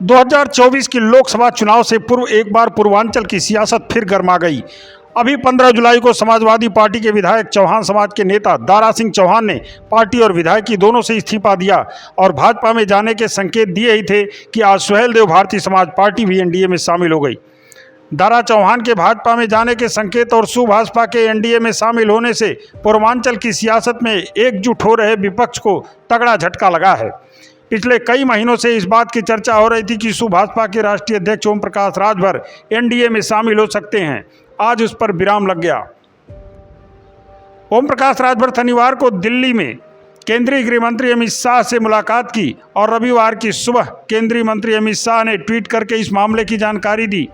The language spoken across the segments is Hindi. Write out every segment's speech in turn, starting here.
2024 की लोकसभा चुनाव से पूर्व एक बार पूर्वांचल की सियासत फिर गर्मा गई। अभी 15 जुलाई को समाजवादी पार्टी के विधायक चौहान समाज के नेता दारा सिंह चौहान ने पार्टी और विधायकी दोनों से इस्तीफा दिया और भाजपा में जाने के संकेत दिए ही थे कि आज सुहेलदेव भारतीय समाज पार्टी भी एनडीए में शामिल हो गई। दारा चौहान के भाजपा में जाने के संकेत और सुभाजपा के एनडीए में शामिल होने से पूर्वांचल की सियासत में एकजुट हो रहे विपक्ष को तगड़ा झटका लगा है। पिछले कई महीनों से इस बात की चर्चा हो रही थी कि सुभाजपा के राष्ट्रीय अध्यक्ष ओम प्रकाश राजभर एनडीए में शामिल हो सकते हैं। आज उस पर विराम लग गया। ओम प्रकाश राजभर शनिवार को दिल्ली में केंद्रीय गृह मंत्री अमित शाह से मुलाकात की और रविवार की सुबह केंद्रीय मंत्री अमित शाह ने ट्वीट करके इस मामले की जानकारी दी।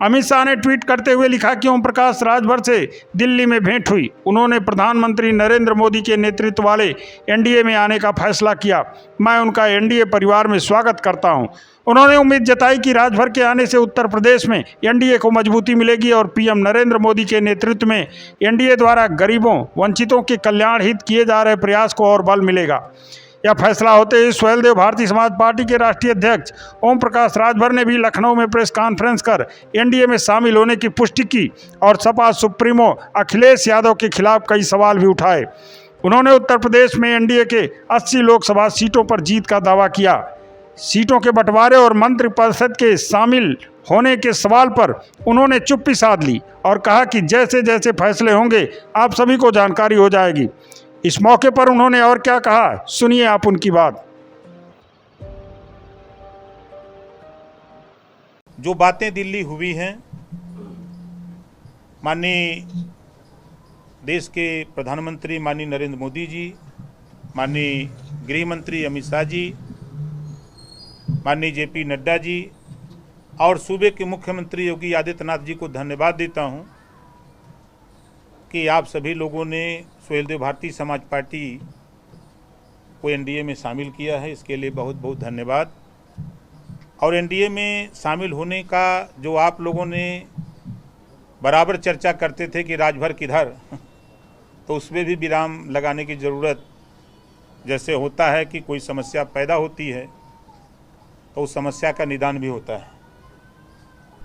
अमित शाह ने ट्वीट करते हुए लिखा कि ओम प्रकाश राजभर से दिल्ली में भेंट हुई। उन्होंने प्रधानमंत्री नरेंद्र मोदी के नेतृत्व वाले एनडीए में आने का फैसला किया। मैं उनका एनडीए परिवार में स्वागत करता हूं। उन्होंने उम्मीद जताई कि राजभर के आने से उत्तर प्रदेश में एनडीए को मजबूती मिलेगी और पीएम नरेंद्र मोदी के नेतृत्व में एनडीए द्वारा गरीबों वंचितों के कल्याण हित किए जा रहे प्रयास को और बल मिलेगा। यह फैसला होते ही सुहेलदेव भारतीय समाज पार्टी के राष्ट्रीय अध्यक्ष ओम प्रकाश राजभर ने भी लखनऊ में प्रेस कॉन्फ्रेंस कर एनडीए में शामिल होने की पुष्टि की और सपा सुप्रीमो अखिलेश यादव के खिलाफ कई सवाल भी उठाए। उन्होंने उत्तर प्रदेश में एनडीए के 80 लोकसभा सीटों पर जीत का दावा किया। सीटों के बंटवारे और मंत्रिपरिषद के शामिल होने के सवाल पर उन्होंने चुप्पी साध ली और कहा कि जैसे जैसे फैसले होंगे आप सभी को जानकारी हो जाएगी। इस मौके पर उन्होंने और क्या कहा, सुनिए आप उनकी बात। जो बातें दिल्ली हुई हैं, माननीय देश के प्रधानमंत्री माननीय नरेंद्र मोदी जी, माननीय गृह मंत्री अमित शाह जी, माननीय जेपी नड्डा जी और सूबे के मुख्यमंत्री योगी आदित्यनाथ जी को धन्यवाद देता हूं कि आप सभी लोगों ने सुहेलदेव भारतीय समाज पार्टी को एनडीए में शामिल किया है। इसके लिए बहुत बहुत धन्यवाद। और एनडीए में शामिल होने का जो आप लोगों ने बराबर चर्चा करते थे कि राजभर किधर, तो उसमें भी विराम लगाने की ज़रूरत, जैसे होता है कि कोई समस्या पैदा होती है तो उस समस्या का निदान भी होता है।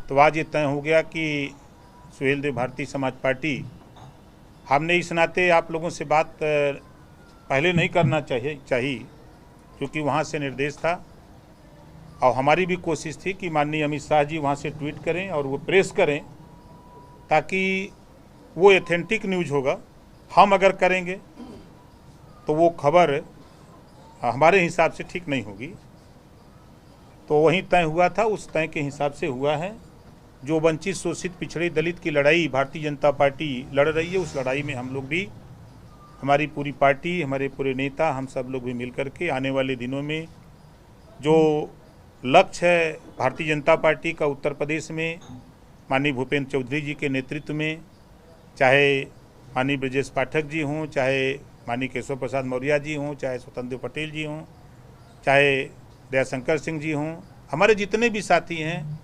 तो आज ये तय हो गया कि सुहेलदेव भारतीय समाज पार्टी, हमने इस नाते आप लोगों से बात पहले नहीं करना चाहिए क्योंकि वहाँ से निर्देश था और हमारी भी कोशिश थी कि माननीय अमित शाह जी वहाँ से ट्वीट करें और वो प्रेस करें ताकि वो एथेंटिक न्यूज़ होगा। हम अगर करेंगे तो वो खबर हमारे हिसाब से ठीक नहीं होगी। तो वहीं तय हुआ था, उस तय के हिसाब से हुआ है। जो वंचित शोषित पिछड़े दलित की लड़ाई भारतीय जनता पार्टी लड़ रही है, उस लड़ाई में हम लोग भी, हमारी पूरी पार्टी, हमारे पूरे नेता, हम सब लोग भी मिल कर के आने वाले दिनों में जो लक्ष्य है भारतीय जनता पार्टी का उत्तर प्रदेश में माननीय भूपेंद्र चौधरी जी के नेतृत्व में, चाहे माननीय ब्रजेश पाठक जी हों, चाहे माननीय केशव प्रसाद मौर्य जी हों, चाहे स्वतंत्र देव पटेल जी हों, चाहे दयाशंकर सिंह जी हों, हमारे जितने भी साथी हैं,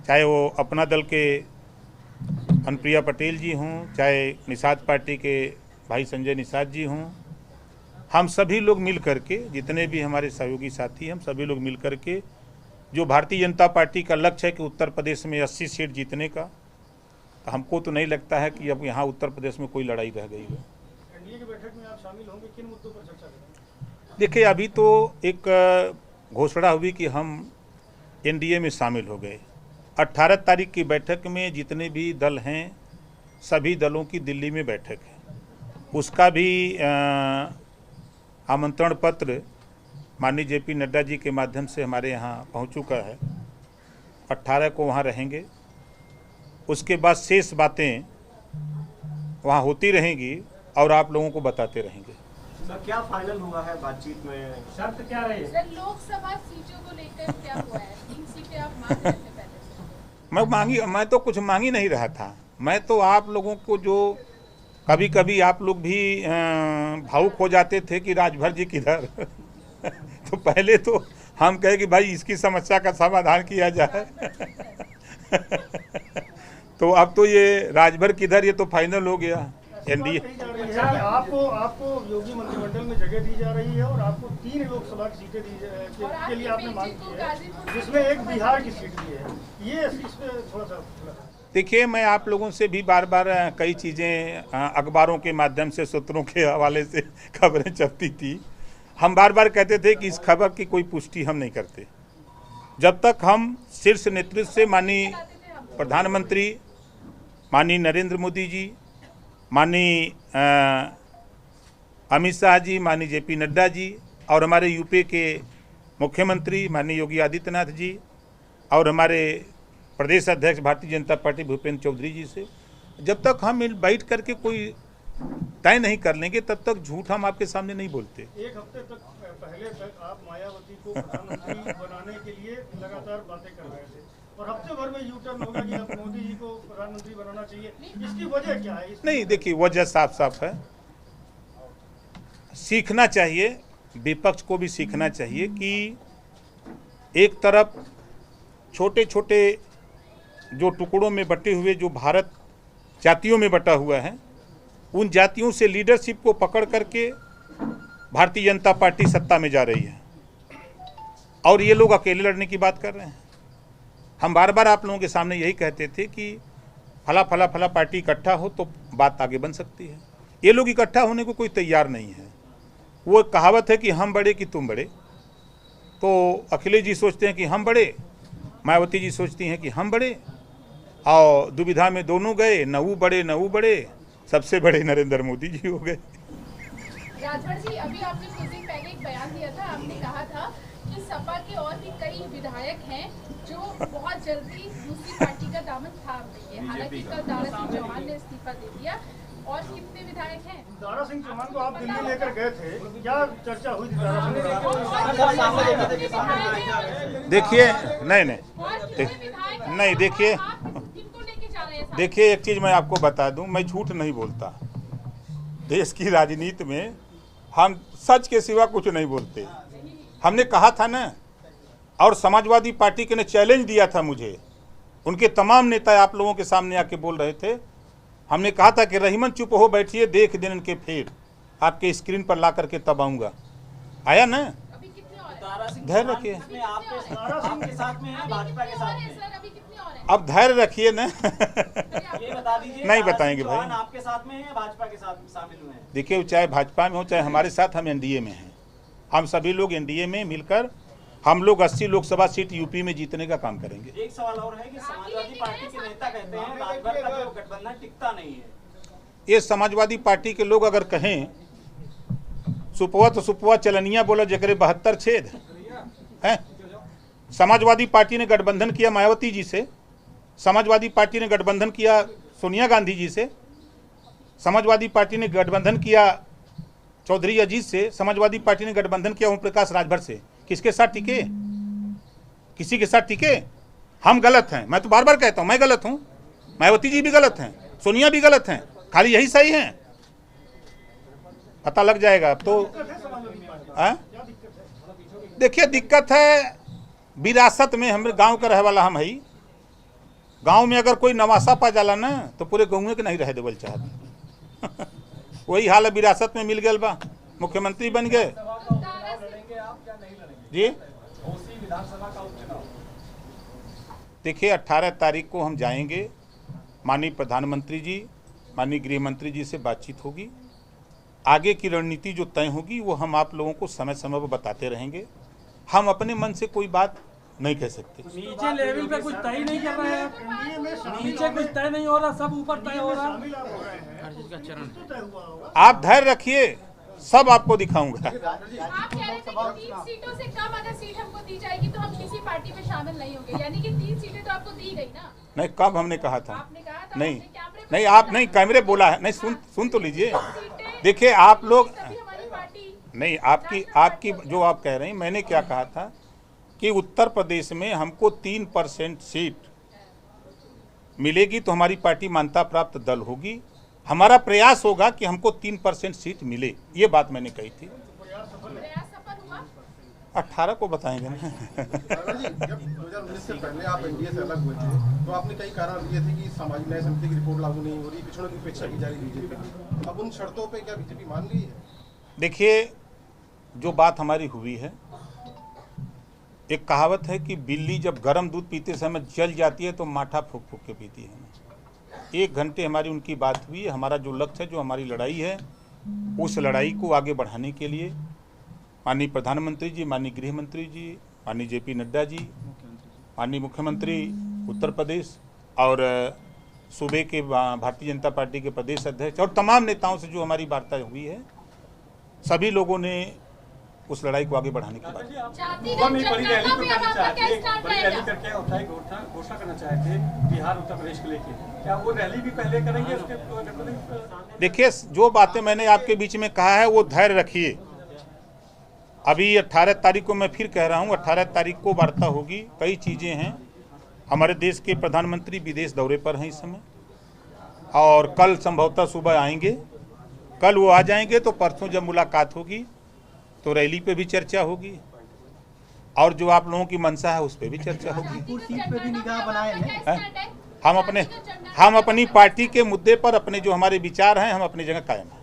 चाहे वो अपना दल के अनुप्रिया पटेल जी हों, चाहे निषाद पार्टी के भाई संजय निषाद जी हों, हम सभी लोग मिल करके, जितने भी हमारे सहयोगी साथी हैं, हम सभी लोग मिल करके जो भारतीय जनता पार्टी का लक्ष्य है कि उत्तर प्रदेश में 80 सीट जीतने का, तो हमको तो नहीं लगता है कि अब यहाँ उत्तर प्रदेश में कोई लड़ाई रह गई है। एनडीए की बैठक में आप शामिल होंगे, किन मुद्दों पर चर्चा करेंगे? देखिए, अभी तो एक घोषणा हुई कि हम एनडीए में शामिल हो गए। 18 तारीख की बैठक में जितने भी दल हैं, सभी दलों की दिल्ली में बैठक है। उसका भी आमंत्रण पत्र माननीय जेपी नड्डा जी के माध्यम से हमारे यहाँ पहुँच चुका है। 18 को वहाँ रहेंगे। उसके बाद शेष बातें वहाँ होती रहेंगी और आप लोगों को बताते रहेंगे। सर, क्या फाइनल हुआ है बातचीत में? शर्त क्या रही? सर, लोकसभा सीटों को लेकर क्या हुआ है? 3 सीटें आप मांग रहे थे पहले से। मैं तो कुछ मांग ही नहीं रहा था। मैं तो आप लोगों को, जो कभी कभी आप लोग भी भावुक हो जाते थे कि राजभर जी किधर तो पहले तो हम कहे कि भाई इसकी समस्या का समाधान किया जाए तो अब तो ये राजभर किधर, ये तो फाइनल हो गया। एनडीए आपको योगी मंत्रिमंडल में जगह दी जा रही है और आपको 3 लोकसभा की सीटें के लिए आपने मांग की है, जिसमें एक बिहार की सीट भी है। ये इस पे थोड़ा सा देखिए, मैं आप लोगों से भी बार बार कई चीज़ें अखबारों के माध्यम से, सूत्रों के हवाले से खबरें छपती थी। हम बार बार कहते थे कि इस खबर की कोई पुष्टि हम नहीं करते जब तक हम शीर्ष नेतृत्व से, माननीय प्रधानमंत्री माननीय नरेंद्र मोदी जी, माननीय अमित शाह जी, माननीय जेपी नड्डा जी और हमारे यूपी के मुख्यमंत्री माननीय योगी आदित्यनाथ जी और हमारे प्रदेश अध्यक्ष भारतीय जनता पार्टी भूपेंद्र चौधरी जी से, जब तक हम बैठ करके कोई तय नहीं कर लेंगे तब तक झूठ हम आपके सामने नहीं बोलते। एक हफ्ते तक पहले तक आप मायावती को प्रधानमंत्री बनाने के लिए लगातार बातें कर रहे थे और हफ्ते भर में यू टर्न होगा कि अब मोदी जी को प्रधानमंत्री बनाना चाहिए। इसकी वजह क्या है? नहीं, देखिए, वजह साफ साफ है। सीखना चाहिए, विपक्ष को भी सीखना चाहिए कि एक तरफ छोटे छोटे जो टुकड़ों में बटे हुए जो भारत जातियों में बटा हुआ है, उन जातियों से लीडरशिप को पकड़ करके भारतीय जनता पार्टी सत्ता में जा रही है और ये लोग अकेले लड़ने की बात कर रहे हैं। हम बार बार आप लोगों के सामने यही कहते थे कि फला फला फला पार्टी इकट्ठा हो तो बात आगे बन सकती है। ये लोग इकट्ठा होने को कोई तैयार नहीं है। वो एक कहावत है कि हम बड़े कि तुम बड़े, तो अखिलेश जी सोचते हैं कि हम बड़े, मायावती जी सोचती हैं कि हम बड़े, और दुविधा में दोनों गए, न वो बड़े, सबसे बड़े नरेंद्र मोदी जी हो गए। राजभर जी, अभी आपने कुछ दिन पहले एक बयान दिया था, आपने कहा था कि सपा के और भी कई विधायक हैं जो बहुत जल्दी दूसरी पार्टी का दामन थाम देंगे। हालांकि कल दारा सिंह चौहान ने इस्तीफा दे दिया। और कितने विधायक हैं? दारा सिंह चौहान को आप दिल्ली लेकर गए थे, क्या चर्चा हुई थी दारा सिंह? देखिए, नहीं, देखिए, देखिए, एक चीज़ मैं आपको बता दूं, मैं झूठ नहीं बोलता। देश की राजनीति में हम सच के सिवा कुछ नहीं बोलते। हमने कहा था ना, और समाजवादी पार्टी के ने चैलेंज दिया था मुझे, उनके तमाम नेता आप लोगों के सामने आके बोल रहे थे। हमने कहा था कि रहीमन चुप हो बैठिए, देख दिन के फिर आपके स्क्रीन पर ला करके तब आऊँगा। आया ना? धैर्य रखिए, अब धैर्य रखिए ना। ये बता दीजिए, नहीं बताएंगे भाई। आपके साथ में है या भाजपा के साथ शामिल हुए हैं? देखिए, चाहे भाजपा में हो चाहे हमारे साथ, हम एनडीए में हैं। हम सभी लोग एनडीए में मिलकर हम लोग 80 लोकसभा सीट यूपी में जीतने का काम करेंगे। एक सवाल और है कि समाजवादी पार्टी के नेता कहते हैं राजभर का जो गठबंधन टिकता नहीं है। ये समाजवादी पार्टी के लोग अगर कहें सुपवा तो सुपवा चलनिया बोला जकरे 72 छेद है। समाजवादी पार्टी ने गठबंधन किया मायावती जी से, समाजवादी पार्टी ने गठबंधन किया सोनिया गांधी जी से, समाजवादी पार्टी ने गठबंधन किया चौधरी अजीत से, समाजवादी पार्टी ने गठबंधन किया ओम प्रकाश राजभर से। किसके साथ टिके? किसी के साथ टिके? हम गलत हैं। मैं तो बार बार कहता हूं मैं गलत हूं, मायावती जी भी गलत हैं, सोनिया भी गलत हैं, खाली यही सही हैं। पता लग जाएगा अब तो। देखिए, दिक्कत है विरासत में। हम गांव का रहे वाला हम है। गांव में अगर कोई नवासा पा जाला ना तो पूरे गाँव के नहीं रह देवल चाहते। वही हाल है, विरासत में मिल गया बा, मुख्यमंत्री बन गए जी। देखिए, 18 तारीख को हम जाएंगे, माननीय प्रधानमंत्री जी, माननीय गृह मंत्री जी से बातचीत होगी। आगे की रणनीति जो तय होगी वो हम आप लोगों को समय समय पर बताते रहेंगे। हम अपने मन से कोई बात नहीं कह सकते। नीचे लेवल पे कुछ तय नहीं कर रहे हैं, नीचे कुछ तय नहीं हो रहा, सब ऊपर तय हो रहा है। आप धैर्य रखिए, सब आपको दिखाऊंगा। आप कह रहे थे कि 3 सीटों से कम अगर सीट हमको दी जाएगी तो हम किसी पार्टी में शामिल नहीं होंगे, यानी कि 3 सीटें तो आपको दी गई ना? नहीं, कब हमने कहा था? आपने कहा था, नहीं, कैमरे नहीं, आप नहीं, कैमरे बोला है नहीं। सुन तो लीजिए। देखिए, आप लोग नहीं, आपकी जो आप कह रहे हैं, मैंने क्या कहा था कि उत्तर प्रदेश में हमको 3% सीट मिलेगी तो हमारी पार्टी मान्यता प्राप्त दल होगी। हमारा प्रयास होगा कि हमको 3% सीट मिले, ये बात मैंने कही थी। 18 को बताएंगे ना। दादा जी, जब 2019 से पहले आप एनडीए से अलग हुए थे तो आपने कई कारण दिए थे कि सामाजिक न्याय समिति की रिपोर्ट लागू नहीं हो रही, पिछड़ों की उपेक्षा की जा रही बीजेपी की। अब उन शर्तों पे क्या बीजेपी मान रही है? देखिए, जो बात हमारी हुई है, एक कहावत है कि बिल्ली जब गर्म दूध पीते समय जल जाती है तो माठा फूक फूक के पीती है। 1 घंटे हमारी उनकी बात हुई है। हमारा जो लक्ष्य है, जो हमारी लड़ाई है, उस लड़ाई को आगे बढ़ाने के लिए माननीय प्रधानमंत्री जी, माननीय गृह मंत्री जी, माननीय जेपी नड्डा जी, माननीय मुख्यमंत्री उत्तर प्रदेश और सूबे के भारतीय जनता पार्टी के प्रदेश अध्यक्ष और तमाम नेताओं से जो हमारी वार्ता हुई है, सभी लोगों ने उस लड़ाई को आगे बढ़ाने की बात। बड़ी रैली तो करना चाहते थे, बड़ी रैली करके अस्थायी घोषणा करना चाहते थे बिहार उत्तर प्रदेश को लेकर, क्या वो रैली भी पहले करेंगे? उसके देखिए, जो बातें मैंने आपके बीच में कहा है वो धैर्य रखिए। अभी 18 तारीख को मैं फिर कह रहा हूँ, 18 तारीख को वार्ता होगी। कई चीज़ें हैं। हमारे देश के प्रधानमंत्री विदेश दौरे पर हैं इस समय और कल संभवतः सुबह आएंगे। कल वो आ जाएंगे तो परसों जब मुलाकात होगी तो रैली पे भी चर्चा होगी और जो आप लोगों की मंशा है उस पर भी चर्चा होगी। सीट पे भी निगाह बनाए हैं। हम अपनी पार्टी के मुद्दे पर अपने जो हमारे विचार हैं, हम अपनी जगह कायम हैं।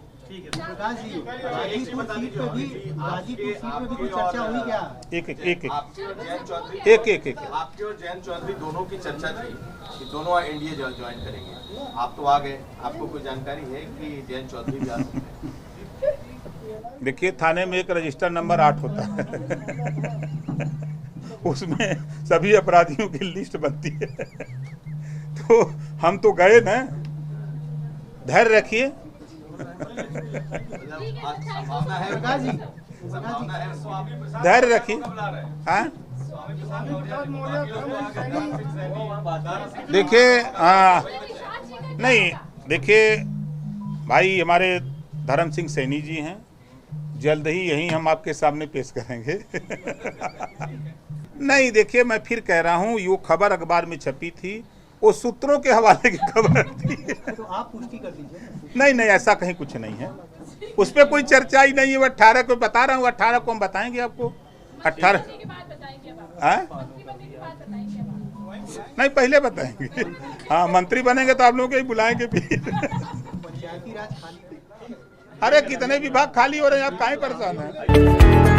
प्रकाश जी, गाजीपुर सीट पे भी कुछ चर्चा हुई क्या? एक आपके और जयंत चौधरी दोनों की चर्चा थी कि दोनों एनडीए ज्वाइन करेंगे। आप तो आ गए, आपको कोई जानकारी है कि जयंत चौधरी भी आ सकते हैं? देखिए, थाने में एक रजिस्टर नंबर 8 होता है उसमें सभी अपराधियों की लिस्ट बनती है तो हम तो गए ना। धैर्य रखिए। धैर्य रखिए। हाँ, देखिए, नहीं, देखिए भाई, हमारे धर्म सिंह सैनी जी हैं, जल्द ही यहीं हम आपके सामने पेश करेंगे नहीं, देखिए, मैं फिर कह रहा हूँ, ये खबर अखबार में छपी थी, वो सूत्रों के हवाले की खबर थी तो आप पुष्टि कर दीजिए। नहीं, ऐसा कहीं कुछ नहीं है, उस पर कोई चर्चा ही नहीं है। वो 18 को बता रहा हूँ, 18 को हम बताएंगे आपको। 18 नहीं, पहले बताएंगे। हाँ, मंत्री बनेंगे तो आप लोगों को ही बुलाएंगे भी पंचायती राज खाली, अरे कितने विभाग खाली हो रहे हैं, आप काहे परेशान हैं?